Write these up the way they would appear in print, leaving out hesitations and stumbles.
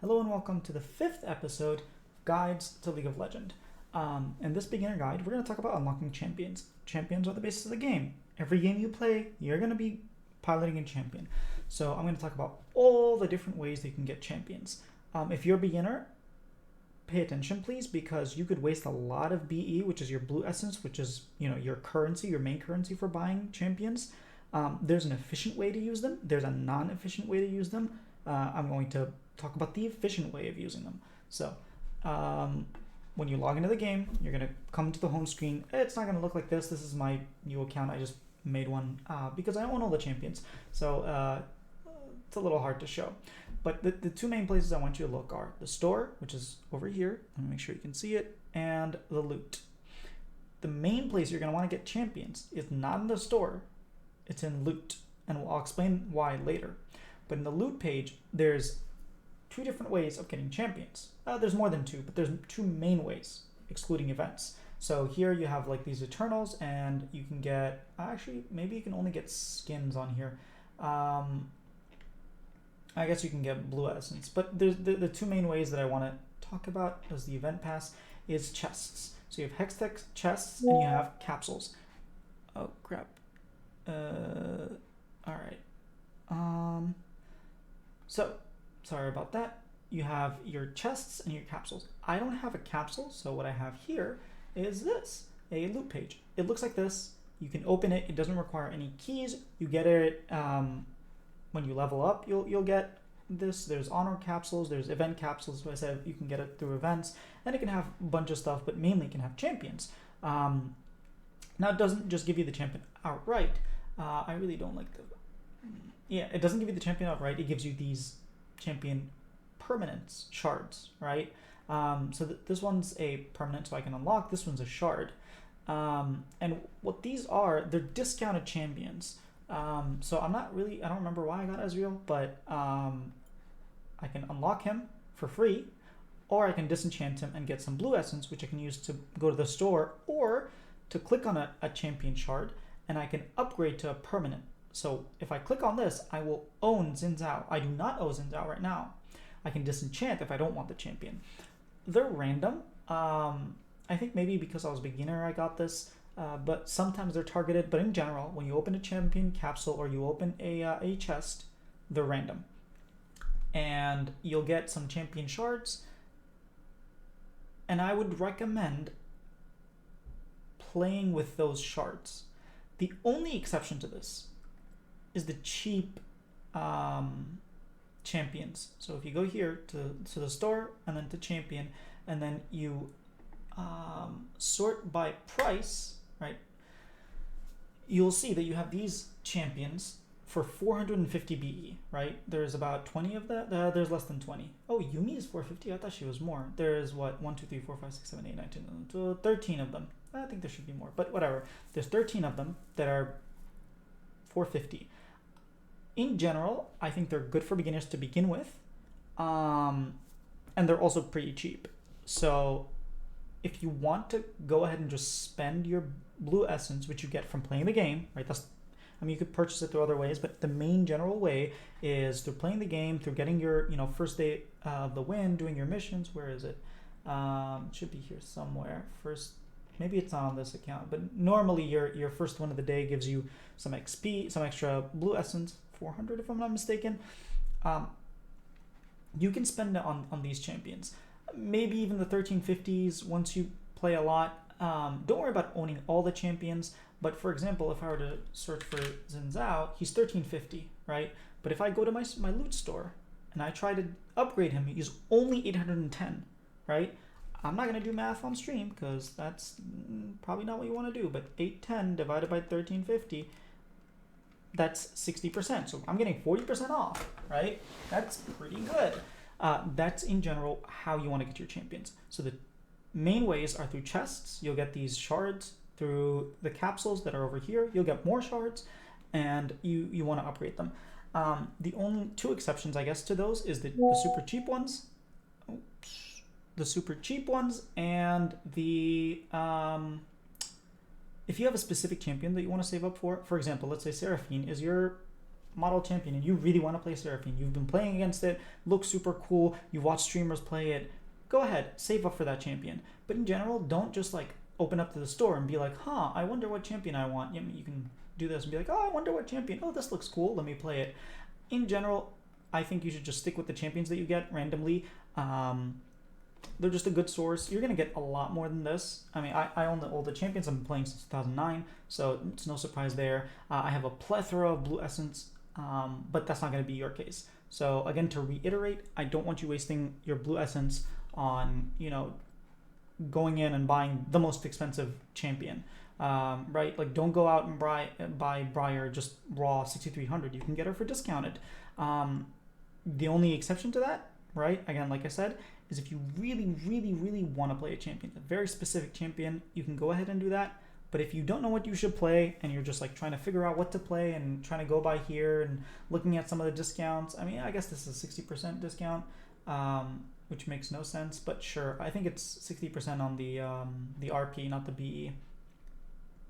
Hello and welcome to the 5th episode of Guides to League of Legends. In this beginner guide, we're going to talk about unlocking champions. Champions are the basis of the game. Every game you play, you're going to be piloting a champion. So I'm going to talk about all the different ways that you can get champions. If you're a beginner, pay attention please, because you could waste a lot of BE, which is your blue essence, which is your currency, your main currency for buying champions. There's an efficient way to use them. There's a non-efficient way to use them. I'm going to talk about the efficient way of using them. So when you log into the game, you're going to come to the home screen. It's not going to look like this. This is my new account. I just made one because I own all the champions. So it's a little hard to show. But the two main places I want you to look are the store, which is over here. Let me make sure you can see it, and the loot. The main place you're going to want to get champions is not in the store. It's in loot, and I'll explain why later. But in the loot page, there's two different ways of getting champions. There's more than two, but there's two main ways, excluding events. So here you have like these Eternals, and you can get, actually, maybe you can only get skins on here. I guess you can get blue essence, but there's the two main ways that I want to talk about as the event pass is chests. So you have Hextech chests and you have capsules. Oh crap. All right. So sorry about that. You have your chests and your capsules. I don't have a capsule, so what I have here is this, a loot page. It looks like this. You can open it. It doesn't require any keys. You get it when you level up. You'll get this. There's honor capsules. There's event capsules. So I said you can get it through events, and it can have a bunch of stuff, but mainly it can have champions. Now it doesn't just give you the champion outright. I really don't like the. Yeah, it doesn't give you the champion outright. It gives you these champion permanents, shards, right? So this one's a permanent, so I can unlock. This one's a shard. And what these are, they're discounted champions. So I don't remember why I got Ezreal, but I can unlock him for free, or I can disenchant him and get some blue essence, which I can use to go to the store, or to click on a champion shard, and I can upgrade to a permanent. So if I click on this, I will own Xin Zhao. I do not own Xin Zhao right now. I can disenchant if I don't want the champion. They're random. I think maybe because I was a beginner I got this, but sometimes they're targeted. But in general, when you open a champion capsule or you open a chest, they're random. And you'll get some champion shards. And I would recommend playing with those shards. The only exception to this is the cheap champions. So if you go here to the store and then to champion, and then you sort by price, right? You'll see that you have these champions for 450 BE, right? There's about 20 of that. There's less than 20. Oh, Yumi is 450. I thought she was more. There's what, 1, 2, 3, 4, 5, 6, 7, 8, 9, 10, 13 of them. I think there should be more, but whatever. There's 13 of them that are 450. In general, I think they're good for beginners to begin with, and they're also pretty cheap. So if you want to go ahead and just spend your blue essence, which you get from playing the game, right? You could purchase it through other ways, but the main general way is through playing the game, through getting your first day of the win, doing your missions. Where is it? It should be here somewhere. First, maybe it's not on this account, but normally your first win of the day gives you some XP, some extra blue essence, 400 if I'm not mistaken. You can spend it on these champions. Maybe even the 1350s once you play a lot. Don't worry about owning all the champions, but for example, if I were to search for Xin Zhao, he's 1350, right? But if I go to my loot store and I try to upgrade him, he's only 810, right? I'm not going to do math on stream because that's probably not what you want to do, but 810 divided by 1350, that's 60%. So I'm getting 40% off, right? That's pretty good. That's in general how you want to get your champions. So the main ways are through chests. You'll get these shards. Through the capsules that are over here, you'll get more shards, and you want to upgrade them. The only two exceptions, I guess, to those is the super cheap ones. Oops. The super cheap ones, and the if you have a specific champion that you want to save up for example, let's say Seraphine is your model champion and you really want to play Seraphine, you've been playing against it, looks super cool, you watch streamers play it, go ahead, save up for that champion. But in general, don't just like open up to the store and be like, I wonder what champion I want. You can do this and be like, I wonder what champion. Oh, this looks cool. Let me play it. In general, I think you should just stick with the champions that you get randomly. They're just a good source. You're going to get a lot more than this. I mean, I own all the champions. I've been playing since 2009, so it's no surprise there. I have a plethora of blue essence, but that's not going to be your case. So again, to reiterate, I don't want you wasting your blue essence on, going in and buying the most expensive champion, right? Like, don't go out and buy Briar just raw 6,300. You can get her for discounted. The only exception to that, right? Again, like I said, is if you really, really, really want to play a champion, a very specific champion, you can go ahead and do that. But if you don't know what you should play and you're just like trying to figure out what to play and trying to go by here and looking at some of the discounts, I mean, I guess this is a 60% discount, which makes no sense, but sure, I think it's 60% on the RP, not the BE.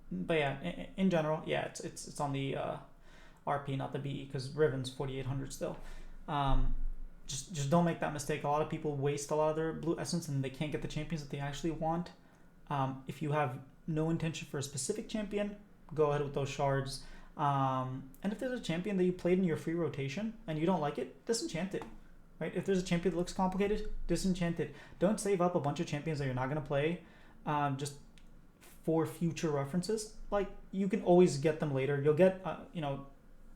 But yeah, in general, yeah, it's on the RP, not the BE, because Riven's 4,800 still. Just don't make that mistake. A lot of people waste a lot of their blue essence and they can't get the champions that they actually want. If you have no intention for a specific champion, go ahead with those shards. And if there's a champion that you played in your free rotation and you don't like it, disenchant it. Right? If there's a champion that looks complicated, disenchant it. Don't save up a bunch of champions that you're not going to play just for future references. Like, you can always get them later. You'll get,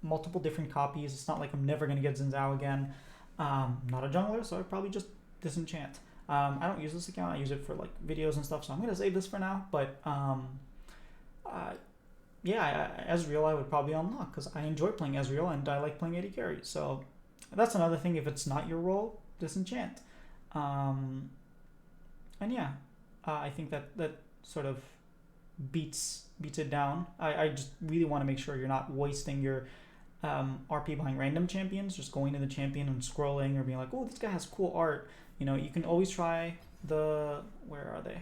multiple different copies. It's not like I'm never going to get Xin Zhao again. Not a jungler, so I'd probably just disenchant. I don't use this account. I use it for like videos and stuff, so I'm going to save this for now. But Ezreal I would probably unlock because I enjoy playing Ezreal and I like playing AD carry. So that's another thing. If it's not your role, disenchant. And yeah, I think that sort of beats it down. I just really want to make sure you're not wasting your RP buying random champions, just going to the champion and scrolling or being like, oh, this guy has cool art. You can always try where are they?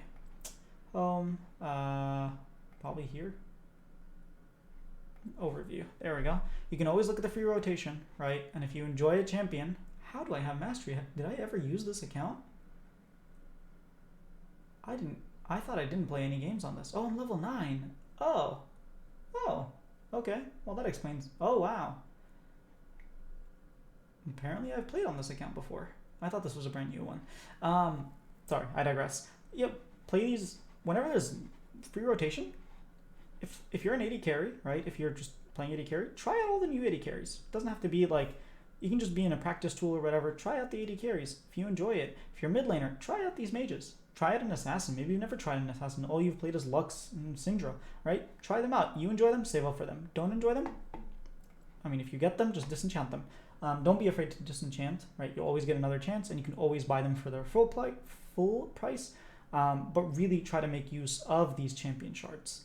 Probably here. Overview. There we go. You can always look at the free rotation, right? And if you enjoy a champion, how do I have mastery? Did I ever use this account? I didn't. I thought I didn't play any games on this. Oh, I'm level 9. Oh. Okay. Well, that explains. Oh, wow. Apparently I've played on this account before. I thought this was a brand new one. Sorry, I digress. Yep, play these whenever there's free rotation. If you're an AD carry, right? If you're just playing AD carry, try out all the new AD carries. It doesn't have to be like, you can just be in a practice tool or whatever. Try out the AD carries if you enjoy it. If you're a mid laner, try out these mages. Try out an assassin. Maybe you've never tried an assassin. All you've played is Lux and Syndra, right? Try them out. You enjoy them, save up for them. Don't enjoy them? I mean, if you get them, just disenchant them. Don't be afraid to disenchant, right? You'll always get another chance, and you can always buy them for their full price. But really try to make use of these champion shards.